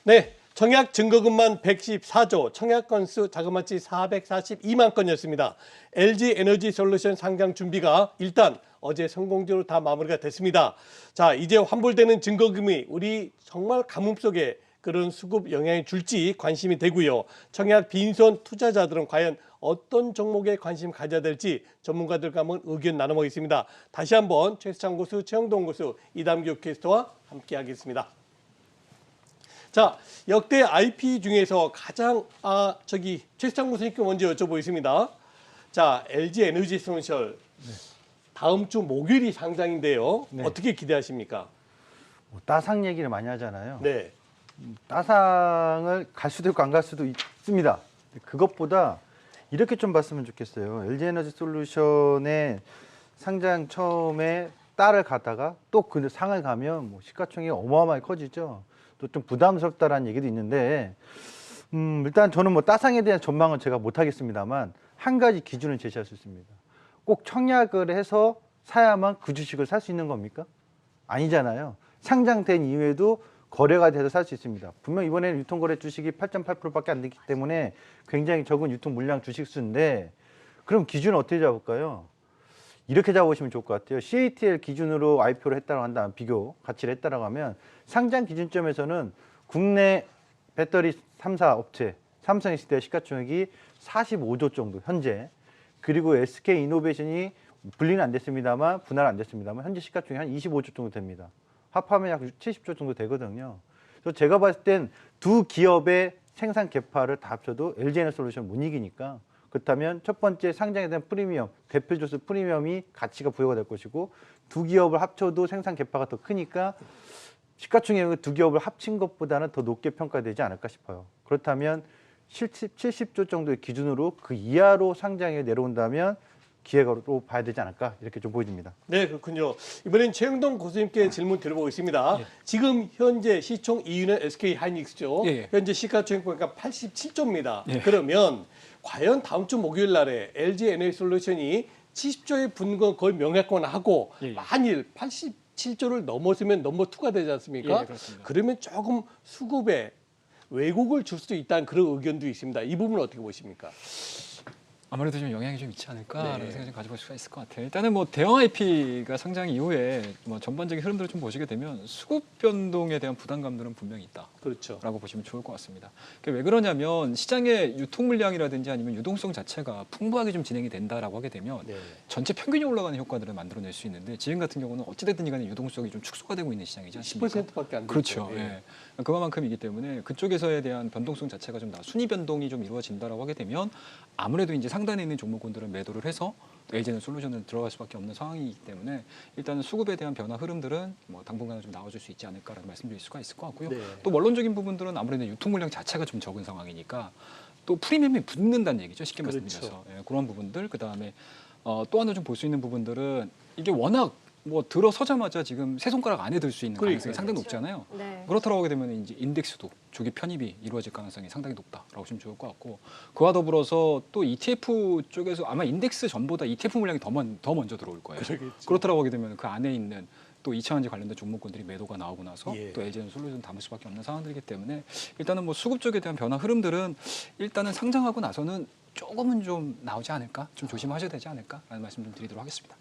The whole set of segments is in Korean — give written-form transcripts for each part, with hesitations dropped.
네, 청약 증거금만 114조, 청약 건수 자그마치 442만 건이었습니다. LG 에너지 솔루션 상장 준비가 일단 어제 성공적으로 다 마무리가 됐습니다. 자, 이제 환불되는 증거금이 우리 정말 가뭄 속에 그런 수급 영향을 줄지 관심이 되고요. 청약 빈손 투자자들은 과연 어떤 종목에 관심 가져야 될지 전문가들과 한번 의견 나눠보겠습니다. 다시 한번 최수창 고수, 최영동 고수, 이담규 캐스터와 함께하겠습니다. 자, 역대 IP 중에서 가장 최수창 고수님께 먼저 여쭤보겠습니다. 자, LG 에너지 솔루션 다음 주 목요일이 상장인데요. 네. 어떻게 기대하십니까? 따상 얘기를 많이 하잖아요. 네. 따상을 갈 수도 있고 안 갈 수도 있습니다. 그것보다 이렇게 좀 봤으면 좋겠어요. LG 에너지 솔루션의 상장 처음에 딸을 가다가 또 그 상을 가면 뭐 시가총액이 어마어마하게 커지죠. 또 좀 부담스럽다라는 얘기도 있는데 일단 저는 뭐 따상에 대한 전망은 제가 못하겠습니다만 한 가지 기준을 제시할 수 있습니다. 꼭 청약을 해서 사야만 그 주식을 살 수 있는 겁니까? 아니잖아요. 상장된 이후에도 거래가 돼서 살 수 있습니다. 분명 이번에는 유통거래 주식이 8.8%밖에 안 됐기 때문에 굉장히 적은 유통 물량 주식 수인데 그럼 기준을 어떻게 잡을까요? 이렇게 잡으시면 좋을 것 같아요. CATL 기준으로 IPO를 했다고 한다면 비교 가치를 했다고 하면 상장 기준점에서는 국내 배터리 3사 업체 삼성 SDI 시가총액이 45조 정도 현재, 그리고 SK 이노베이션이 분리는 안 됐습니다만 분할 안 됐습니다만 현재 시가총액이 한 25조 정도 됩니다. 합하면 약 70조 정도 되거든요. 그래서 제가 봤을 땐 두 기업의 생산 계파를 다 합쳐도 LG에너솔루션 못 이기니까, 그렇다면 첫 번째 상장에 대한 프리미엄, 대표조수 프리미엄이 가치가 부여가 될 것이고, 두 기업을 합쳐도 생산 계파가 더 크니까 시가총액을 두 기업을 합친 것보다는 더 높게 평가되지 않을까 싶어요. 그렇다면 70조 정도의 기준으로 그 이하로 상장에 내려온다면 기회가로 봐야 되지 않을까, 이렇게 좀 보여집니다. 네, 그렇군요. 이번엔 최영동 고수님께 질문 드려보겠습니다. 예. 지금 현재 시총 2위는 SK 하이닉스죠. 예. 현재 시가총액 보니까 87조입니다. 예. 그러면 과연 다음 주 목요일 날에 LG 에너지솔루션이 70조에 붙는 건 거의 명예권하고 예. 만일 87조를 넘었으면 넘버2가 되지 않습니까? 예, 그렇습니다. 그러면 조금 수급에 왜곡을 줄 수도 있다는 그런 의견도 있습니다. 이 부분은 어떻게 보십니까? 아무래도 좀 영향이 좀 있지 않을까라는 네. 생각을 좀 가져볼 수가 있을 것 같아요. 일단은 뭐 대형 IP가 상장 이후에 뭐 전반적인 흐름들을 좀 보시게 되면 수급 변동에 대한 부담감들은 분명히 있다라고 그렇죠. 보시면 좋을 것 같습니다. 그게 왜 그러냐면 시장의 유통 물량이라든지 아니면 유동성 자체가 풍부하게 좀 진행이 된다라고 하게 되면 네. 전체 평균이 올라가는 효과들을 만들어낼 수 있는데, 지금 같은 경우는 어찌됐든 간에 유동성이 좀 축소가 되고 있는 시장이지 않습니까? 10%밖에 안 되죠. 그렇죠. 예. 그만큼이기 때문에 그쪽에서에 대한 변동성 자체가 좀 순위 변동이 좀 이루어진다라고 하게 되면 아무래도 이제 상단에 있는 종목군들은 매도를 해서 LG는 솔루션을 들어갈 수밖에 없는 상황이기 때문에 일단은 수급에 대한 변화 흐름들은 뭐 당분간은 좀 나와줄 수 있지 않을까라는 말씀드릴 수가 있을 것 같고요. 네. 또 원론적인 부분들은 아무래도 유통 물량 자체가 좀 적은 상황이니까 또 프리미엄이 붙는다는 얘기죠. 쉽게 그렇죠. 말씀드려서 그런 부분들, 그다음에 또 하나 좀 볼 수 있는 부분들은 이게 워낙 뭐 들어서자마자 지금 세 손가락 안에 들 수 있는 가능성이 상당히 높잖아요. 네. 그렇다고 하게 되면 이제 인덱스도 조기 편입이 이루어질 가능성이 상당히 높다라고 보시면 좋을 것 같고, 그와 더불어서 또 ETF 쪽에서 아마 인덱스 전보다 ETF 물량이 더 먼저 들어올 거예요. 그러겠죠. 그렇다고 하게 되면 그 안에 있는 또 2차원지 관련된 종목군들이 매도가 나오고 나서 예. 또 LG는 솔루션 담을 수밖에 없는 상황들이기 때문에 일단은 뭐 수급 쪽에 대한 변화 흐름들은 일단은 상장하고 나서는 조금은 좀 나오지 않을까, 좀 조심하셔야 되지 않을까라는 말씀 좀 드리도록 하겠습니다.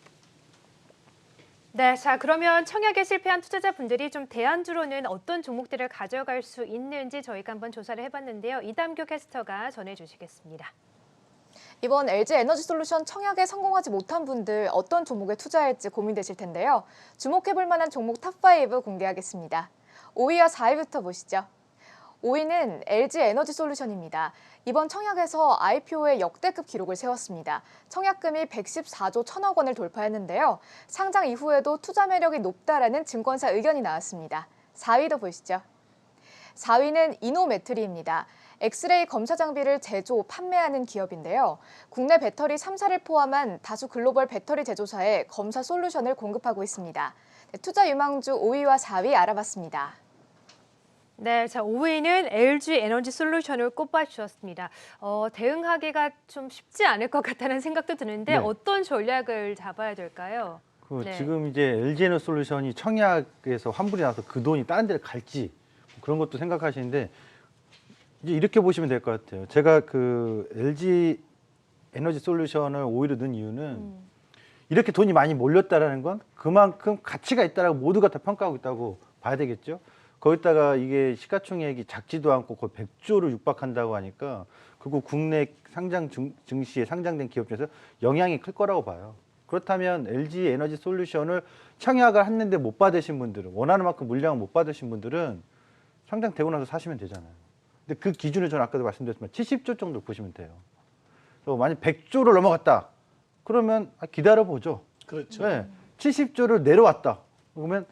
네, 자 그러면 청약에 실패한 투자자분들이 좀 대안주로는 어떤 종목들을 가져갈 수 있는지 저희가 한번 조사를 해봤는데요. 이담규 캐스터가 전해주시겠습니다. 이번 LG 에너지솔루션 청약에 성공하지 못한 분들 어떤 종목에 투자할지 고민되실 텐데요. 주목해볼 만한 종목 탑5 공개하겠습니다. 5위와 4위부터 보시죠. 5위는 LG 에너지솔루션입니다. 이번 청약에서 IPO의 역대급 기록을 세웠습니다. 청약금이 114조 1천억 원을 돌파했는데요. 상장 이후에도 투자 매력이 높다라는 증권사 의견이 나왔습니다. 4위도 보시죠. 4위는 이노매트리입니다. 엑스레이 검사 장비를 제조, 판매하는 기업인데요. 국내 배터리 3사를 포함한 다수 글로벌 배터리 제조사에 검사 솔루션을 공급하고 있습니다. 투자 유망주 5위와 4위 알아봤습니다. 네, 자 5위는 LG 에너지 솔루션을 꼽아주셨습니다. 대응하기가 좀 쉽지 않을 것 같다는 생각도 드는데 네. 어떤 전략을 잡아야 될까요? 네. 지금 이제 LG에너솔루션이 청약에서 환불이 나서 그 돈이 다른 데를 갈지 그런 것도 생각하시는데 이제 이렇게 보시면 될 것 같아요. 제가 그 LG 에너지 솔루션을 5위로 넣은 이유는 이렇게 돈이 많이 몰렸다라는 건 그만큼 가치가 있다라고 모두가 다 평가하고 있다고 봐야 되겠죠. 거기다가 이게 시가총액이 작지도 않고 거의 100조를 육박한다고 하니까 그리고 국내 상장 증시에 상장된 기업 중에서 영향이 클 거라고 봐요. 그렇다면 LG 에너지 솔루션을 청약을 했는데 못 받으신 분들은, 원하는 만큼 물량을 못 받으신 분들은 상장되고 나서 사시면 되잖아요. 근데 그 기준을 저는 아까도 말씀드렸지만 70조 정도 보시면 돼요. 그래서 만약 100조를 넘어갔다. 그러면 기다려보죠. 그렇죠. 네, 70조를 내려왔다. 그러면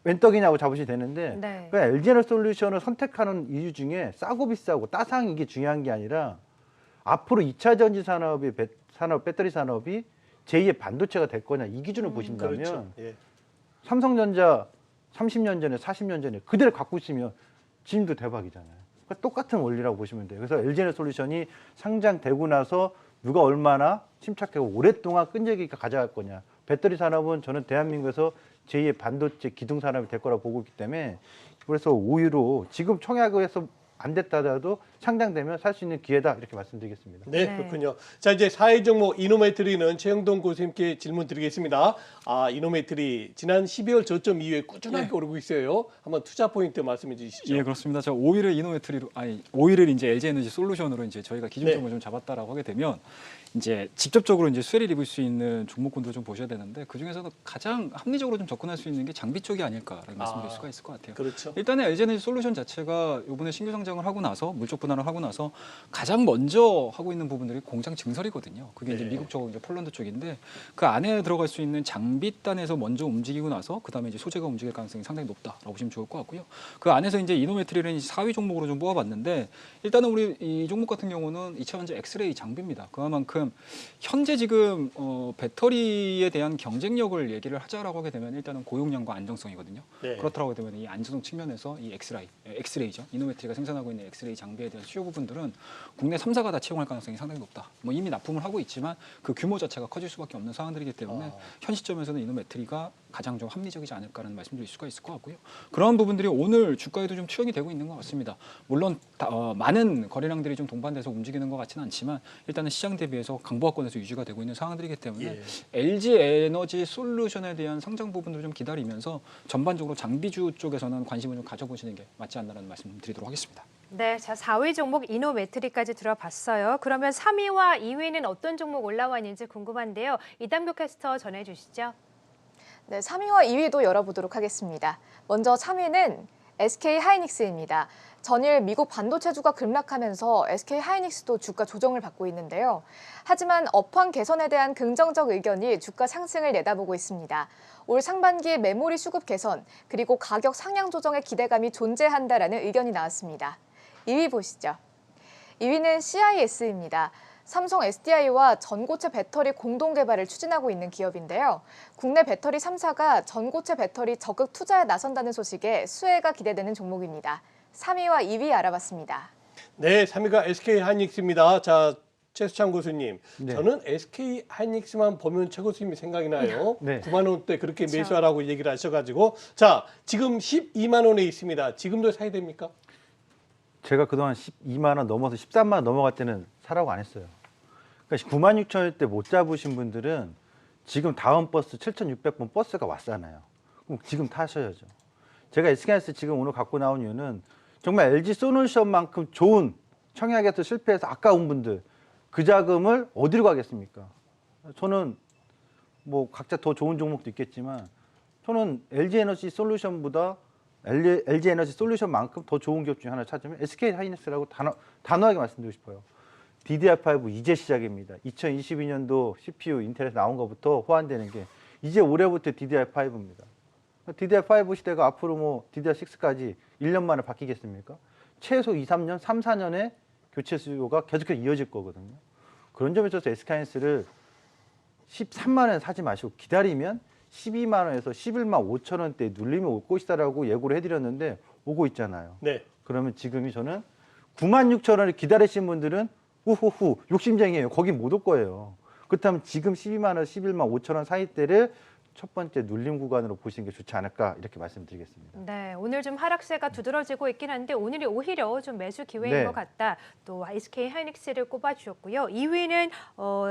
웬 떡이냐고 잡으시면 되는데 네. 그냥 LG에너지 솔루션을 선택하는 이유 중에 싸고 비싸고 따상 이게 중요한 게 아니라 앞으로 2차 전지 산업이 배터리 산업이 제2의 반도체가 될 거냐 이 기준을 보신다면 그렇죠. 예. 삼성전자 30년 전에 40년 전에 그대로 갖고 있으면 지금도 대박이잖아요. 그러니까 똑같은 원리라고 보시면 돼요. 그래서 LG에너지 솔루션이 상장되고 나서 누가 얼마나 침착하고 오랫동안 끈질기게 가져갈 거냐. 배터리 산업은 저는 대한민국에서 제2의 반도체 기둥 산업이 될 거라고 보고 있기 때문에 그래서 5위로 지금 청약을 해서 안 됐다 하더라도 상장되면 살 수 있는 기회다 이렇게 말씀드리겠습니다. 네, 네. 그렇군요. 자, 이제 4위 종목 이노메트리는 최영동 교수님께 질문 드리겠습니다. 이노메트리 지난 12월 저점 이후에 꾸준하게 오르고 있어요. 한번 투자 포인트 말씀해 주시죠. 예, 그렇습니다. 저 5위를 이노메트리로, 아니 5위를 이제 LG 에너지 솔루션으로 이제 저희가 기준점을 좀 잡았다라고 하게 되면 이제 직접적으로 이제 수혜를 입을 수 있는 종목군들을 좀 보셔야 되는데 그 중에서도 가장 합리적으로 좀 접근할 수 있는 게 장비 쪽이 아닐까라는 말씀드릴 수가 있을 것 같아요. 그렇죠. 일단은 LG 에너지 솔루션 자체가 이번에 신규 상장을 하고 나서 물적 분할을 하고 나서 가장 먼저 하고 있는 부분들이 공장 증설이거든요. 그게 이제 네. 미국 쪽 이제 폴란드 쪽인데 그 안에 들어갈 수 있는 장비단에서 먼저 움직이고 나서 그다음에 이제 소재가 움직일 가능성이 상당히 높다라고 보시면 좋을 것 같고요. 그 안에서 이제 이노메트리는 4위 종목으로 좀 뽑아봤는데 일단은 우리 이 종목 같은 경우는 2차 전지 엑스레이 장비입니다. 그만큼 현재 지금 배터리에 대한 경쟁력을 얘기를 하자라고 하게 되면 일단은 고용량과 안정성이거든요. 네. 그렇다고 하게 되면 이 안정성 측면에서 이 엑스레이죠. 이노메트리가 생산하고 있는 엑스레이 장비에 대한 수요 부분들은 국내 3사가 다 채용할 가능성이 상당히 높다. 뭐 이미 납품을 하고 있지만 그 규모 자체가 커질 수밖에 없는 상황들이기 때문에 현 시점에서는 이노메트리가 가장 좀 합리적이지 않을까라는 말씀드릴 수가 있을 것 같고요. 그런 부분들이 오늘 주가에도 좀 투영이 되고 있는 것 같습니다. 물론 많은 거래량들이 좀 동반돼서 움직이는 것 같지는 않지만 일단은 시장 대비해서 강보합권에서 유지가 되고 있는 상황들이기 때문에 예. LG 에너지 솔루션에 대한 상장 부분들을 좀 기다리면서 전반적으로 장비주 쪽에서는 관심을 좀 가져보시는 게 맞지 않나라는 말씀 드리도록 하겠습니다. 네, 자 4위 종목 이노메트리까지 들어봤어요. 그러면 3위와 2위는 어떤 종목 올라와 있는지 궁금한데요. 이담규 캐스터 전해주시죠. 네, 3위와 2위도 열어보도록 하겠습니다. 먼저 3위는 SK 하이닉스입니다. 전일 미국 반도체주가 급락하면서 SK 하이닉스도 주가 조정을 받고 있는데요. 하지만 업황 개선에 대한 긍정적 의견이 주가 상승을 내다보고 있습니다. 올 상반기 메모리 수급 개선 그리고 가격 상향 조정의 기대감이 존재한다라는 의견이 나왔습니다. 2위 보시죠. 2위는 CIS입니다. 삼성 SDI와 전고체 배터리 공동 개발을 추진하고 있는 기업인데요. 국내 배터리 3사가 전고체 배터리 적극 투자에 나선다는 소식에 수혜가 기대되는 종목입니다. 3위와 2위 알아봤습니다. 네, 3위가 SK 하이닉스입니다. 자, 최수창 교수님, 네. 저는 SK 하이닉스만 보면 최 교수님이 생각이 나요. 네. 9만 원대 그렇게 그렇죠. 매수하라고 얘기를 하셔가지고, 자, 지금 12만 원에 있습니다. 지금도 사야 됩니까? 제가 그동안 12만 원 넘어서 13만 원 넘어갈 때는 사라고 안 했어요. 그러니까 9만 6천 원대 못 잡으신 분들은 지금 다음 버스 7,600번 버스가 왔잖아요. 그럼 지금 타셔야죠. 제가 SK하이닉스 지금 오늘 갖고 나온 이유는 정말 LG 솔루션만큼 좋은 청약에서 실패해서 아까운 분들 그 자금을 어디로 가겠습니까? 저는 뭐 각자 더 좋은 종목도 있겠지만 저는 LG 에너지 솔루션보다 LG 에너지 솔루션만큼 더 좋은 기업 중에 하나 찾으면 SK 하이닉스라고 단호하게 말씀드리고 싶어요. DDR5 이제 시작입니다. 2022년도 CPU 인텔에서 나온 것부터 호환되는 게 이제 올해부터 DDR5입니다. DDR5 시대가 앞으로 뭐 DDR6까지 1년 만에 바뀌겠습니까? 최소 2, 3년, 3, 4년의 교체 수요가 계속해서 이어질 거거든요. 그런 점에 있어서 SK하이닉스를 13만 원에 사지 마시고 기다리면 12만 원에서 11만 5천 원대에 눌리면 올 것이다라고 예고를 해드렸는데 오고 있잖아요. 네. 그러면 지금이 저는 9만 6천 원을 기다리신 분들은 후후후 욕심쟁이에요. 거기 못 올 거예요. 그렇다면 지금 12만 원, 11만 5천 원 사이대를 첫 번째 눌림 구간으로 보시는 게 좋지 않을까 이렇게 말씀드리겠습니다. 네, 오늘 좀 하락세가 두드러지고 있긴 한데 오늘이 오히려 좀 매수 기회인 네. 것 같다. 또 SK 하이닉스를 꼽아주셨고요. 2위는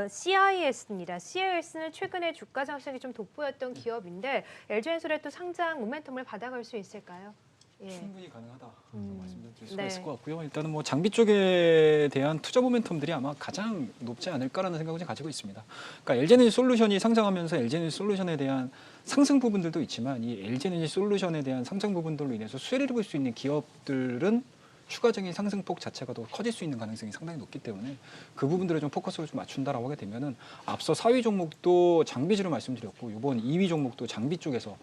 CIS입니다. CIS는 최근에 주가 상승이 좀 돋보였던 기업인데 LG엔솔의 또 상장 모멘텀을 받아갈 수 있을까요? 예. 충분히 가능하다 말씀드릴 수가 네. 있을 것 같고요. 일단은 뭐 장비 쪽에 대한 투자 모멘텀들이 아마 가장 높지 않을까라는 생각을 좀 가지고 있습니다. 그러니까 LG에너지 솔루션이 상장하면서 LG에너지 솔루션에 대한 상승 부분들도 있지만 이 LG에너지 솔루션에 대한 상장 부분들로 인해서 수혜를 입을 수 있는 기업들은 추가적인 상승폭 자체가 더 커질 수 있는 가능성이 상당히 높기 때문에 그 부분들을 좀 포커스를 좀 맞춘다라고 하게 되면은 앞서 4위 종목도 장비주로 말씀드렸고 이번 2위 종목도 장비 쪽에서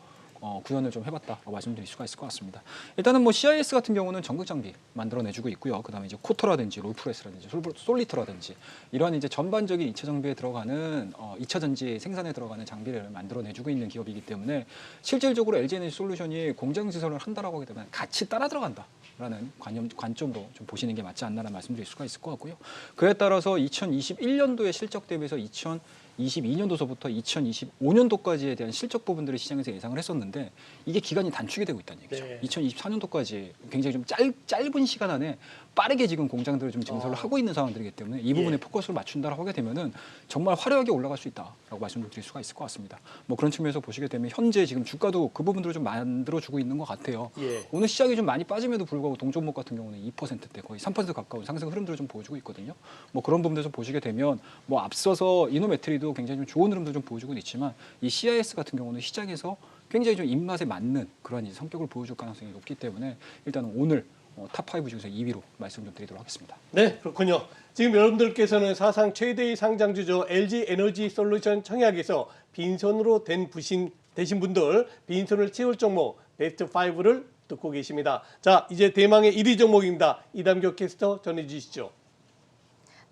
구현을 좀 해봤다고 말씀드릴 수가 있을 것 같습니다. 일단은 뭐 CIS 같은 경우는 전극 장비 만들어내주고 있고요. 그다음에 이제 코터라든지 롤프레스라든지 솔리터라든지 이러한 이제 전반적인 2차 장비에 들어가는 2차 전지 생산에 들어가는 장비를 만들어내주고 있는 기업이기 때문에 실질적으로 LG에너지 솔루션이 공장 시설을 한다라고 하게 되면 같이 따라 들어간다라는 관점으로 좀 보시는 게 맞지 않나라는 말씀드릴 수가 있을 것 같고요. 그에 따라서 2021년도의 실적 대비해서 2022년도서부터 2025년도까지에 대한 실적 부분들을 시장에서 예상을 했었는데 이게 기간이 단축이 되고 있다는 얘기죠. 네. 2024년도까지 굉장히 좀 짧은 시간 안에 빠르게 지금 공장들을 좀 증설을 하고 있는 상황들이기 때문에 이 부분에 포커스를 맞춘다라고 하게 되면은 정말 화려하게 올라갈 수 있다라고 말씀을 드릴 수가 있을 것 같습니다. 뭐 그런 측면에서 보시게 되면 현재 지금 주가도 그 부분들을 좀 만들어주고 있는 것 같아요. 예. 오늘 시장이 좀 많이 빠짐에도 불구하고 동종목 같은 경우는 2%대 거의 3% 가까운 상승 흐름들을 좀 보여주고 있거든요. 뭐 그런 부분에서 보시게 되면 뭐 앞서서 이노메트리도 굉장히 좀 좋은 흐름도 좀 보여주고 있지만 이 CIS 같은 경우는 시장에서 굉장히 좀 입맛에 맞는 그런 이제 성격을 보여줄 가능성이 높기 때문에 일단은 오늘 탑5 중에서 2위로 말씀 좀 드리도록 하겠습니다. 네, 그렇군요. 지금 여러분들께서는 사상 최대의 상장주죠. LG 에너지 솔루션 청약에서 빈손으로 되신 분들 빈손을 채울 종목 베스트 5를 듣고 계십니다. 자, 이제 대망의 1위 종목입니다. 이담교 캐스터 전해주시죠.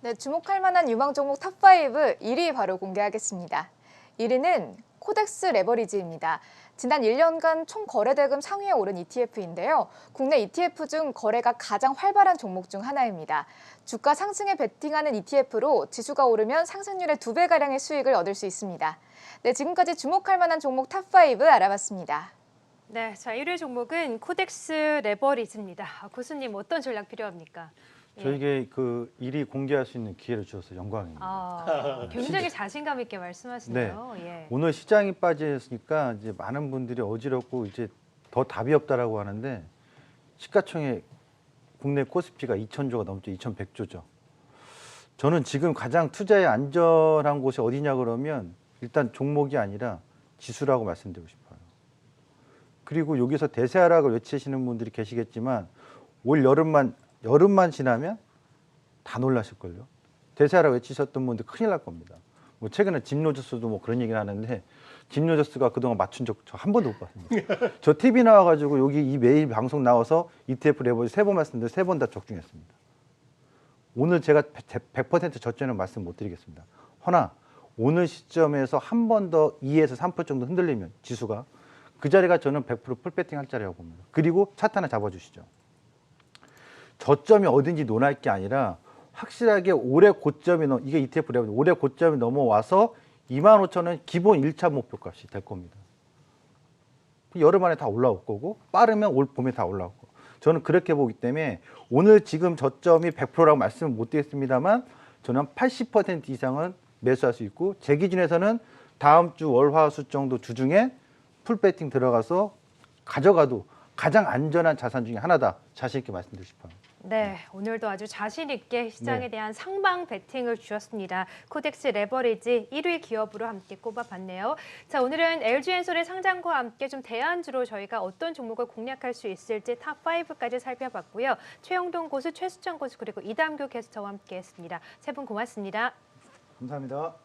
네, 주목할 만한 유망 종목 탑5 1위 바로 공개하겠습니다. 1위는 코덱스 레버리지입니다. 지난 1년간 총 거래대금 상위에 오른 ETF인데요. 국내 ETF 중 거래가 가장 활발한 종목 중 하나입니다. 주가 상승에 베팅하는 ETF로 지수가 오르면 상승률의 2배가량의 수익을 얻을 수 있습니다. 네, 지금까지 주목할 만한 종목 탑5 알아봤습니다. 네, 자 1위 종목은 코덱스 레버리지입니다. 교수님 어떤 전략 필요합니까? 예. 저에게 그 1위 공개할 수 있는 기회를 주셔서 영광입니다. 굉장히 자신감 있게 말씀하시네요. 예. 오늘 시장이 빠졌으니까 이제 많은 분들이 어지럽고 이제 더 답이 없다라고 하는데 시가총액 국내 코스피가 2,000조가 넘죠. 2,100조죠. 저는 지금 가장 투자에 안전한 곳이 어디냐 그러면 일단 종목이 아니라 지수라고 말씀드리고 싶어요. 그리고 여기서 대세 하락을 외치시는 분들이 계시겠지만 올 여름만 지나면 다 놀라실걸요. 대세 하락 외치셨던 분들 큰일 날 겁니다. 뭐 최근에 짐로저스도 뭐 그런 얘기를 하는데 짐로저스가 그동안 맞춘 적 저 한 번도 못 봤습니다. 저 TV 나와가지고 여기 이 매일 방송 나와서 ETF 레버리지 3번 말씀드려 3번 다 적중했습니다. 오늘 제가 100% 저점은 말씀 못 드리겠습니다. 허나 오늘 시점에서 한 번 더 2에서 3% 정도 흔들리면 지수가 그 자리가 저는 100% 풀배팅 할 자리라고 봅니다. 그리고 차트 하나 잡아주시죠. 저점이 어딘지 논할 게 아니라 확실하게 올해 고점이 이게 ETF 레벨 올해 고점이 넘어와서 25,000원 기본 1차 목표값이 될 겁니다. 여름 안에 다 올라올 거고 빠르면 올 봄에 다 올라올 거고 저는 그렇게 보기 때문에 오늘 지금 저점이 100%라고 말씀을 못 드리겠습니다만 저는 80% 이상은 매수할 수 있고 제 기준에서는 다음 주 월, 화, 수 정도 주 중에 풀배팅 들어가서 가져가도 가장 안전한 자산 중에 하나다. 자신 있게 말씀드리고 싶어요. 네, 오늘도 아주 자신 있게 시장에 네. 대한 상방 배팅을 주셨습니다. 코덱스 레버리지 1위 기업으로 함께 꼽아봤네요. 자, 오늘은 LG엔솔의 상장과 함께 좀 대안주로 저희가 어떤 종목을 공략할 수 있을지 탑5까지 살펴봤고요. 최영동 고수, 최수정 고수 그리고 이담교 캐스터와 함께했습니다. 세 분 고맙습니다. 감사합니다.